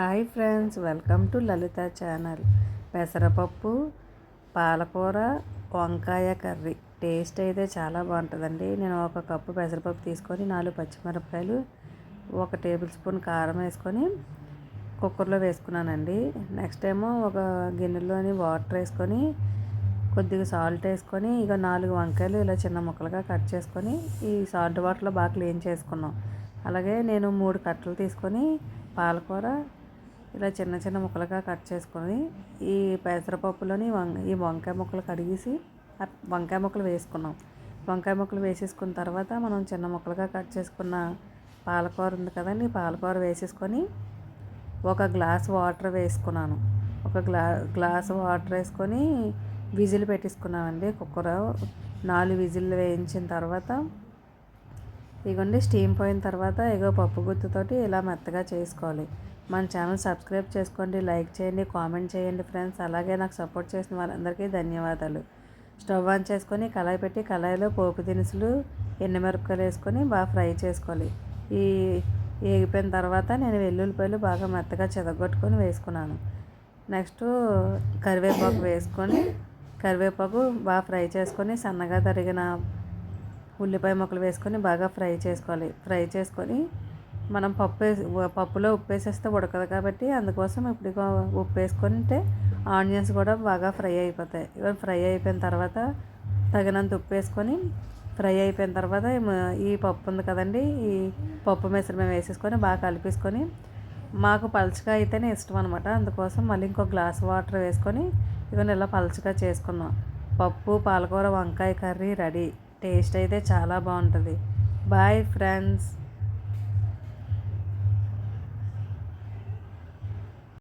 Hi friends, welcome to Lalitha channel. పెసరపప్పు, పాలకూర, వంకాయ కర్రీ టేస్ట్ అయితే చాలా బాగుంటుందండి. నేను ఒక కప్పు పెసరపప్పు తీసుకొని 4 పచ్చిమిరపకాయలు, 1 టేబుల్ స్పూన్ కారం వేసుకొని కుక్కర్లో వేసుకున్నానండి. నెక్స్ట్ ఏమో ఒక గిన్నెలోని వాటర్ వేసుకొని కొద్దిగా సాల్ట్ వేసుకొని 4 వంకాయలు ఇలా చిన్న ముక్కలుగా కట్ చేసుకొని ఈ సాల్ట్ వాటర్లో బాగా క్లీన్ చేసుకున్నాం. అలాగే నేను 3 కట్టలు తీసుకొని పాలకూర ఇలా చిన్న చిన్న ముక్కలుగా కట్ చేసుకొని ఈ పెసరపప్పులోని ఈ వంకాయ ముక్కలు కడిగేసి వంకాయ ముక్కలు వేసుకున్నాం. వంకాయ ముక్కలు వేసేసుకున్న తర్వాత మనం చిన్న ముక్కలుగా కట్ చేసుకున్న పాలకూర ఉంది కదండి, పాలకూర వేసేసుకొని ఒక గ్లాస్ వాటర్ వేసుకున్నాను. ఒక గ్లాస్ వాటర్ వేసుకొని విజిల్ పెట్టేసుకున్నామండి. కుక్కర్ 4 విజిల్ వేయించిన తర్వాత ఇగోండి స్టీమ్ పోయిన తర్వాత పప్పు గుత్తుతోటి ఇలా మెత్తగా చేసుకోవాలి. మన ఛానల్ సబ్స్క్రైబ్ చేసుకోండి, లైక్ చేయండి, కామెంట్ చేయండి ఫ్రెండ్స్. అలాగే నాకు సపోర్ట్ చేసిన వాళ్ళందరికీ ధన్యవాదాలు. స్టవ్ ఆన్ చేసుకొని కళాయి పెట్టి కళాయిలో పోపు దినుసులు, ఎండుమిరపకాయలు వేసుకొని బాగా ఫ్రై చేసుకోవాలి. ఈ వేగిపోయిన తర్వాత నేను వెల్లుల్లిపాయలు బాగా మెత్తగా చెదగొట్టుకొని వేసుకున్నాను. నెక్స్ట్ కరివేపాకు వేసుకొని కరివేపాకు బాగా ఫ్రై చేసుకొని సన్నగా తరిగిన ఉల్లిపాయ ముక్కలు వేసుకొని బాగా ఫ్రై చేసుకోవాలి. ఫ్రై చేసుకొని మనం పప్పులో ఉప్పు వేసేస్తే ఉడకదు కాబట్టి అందుకోసం ఇప్పుడు ఉప్పు వేసుకుంటే ఆనియన్స్ కూడా బాగా ఫ్రై అయిపోతాయి. ఫ్రై అయిపోయిన తర్వాత తగినంత ఉప్పు వేసుకొని ఫ్రై అయిపోయిన తర్వాత ఈ పప్పు ఉంది కదండి, ఈ పప్పు మిశ్రమం వేసేసుకొని బాగా కలిపేసుకొని మాకు పలుచగా అయితేనే ఇష్టం అనమాట. అందుకోసం మళ్ళీ ఇంకో గ్లాస్ వాటర్ వేసుకొని ఇలా పలుచగా చేసుకున్నాం. పప్పు, పాలకూర, వంకాయ కర్రీ రెడీ. టేస్ట్ అయితే చాలా బాగుంటుంది. Bye friends.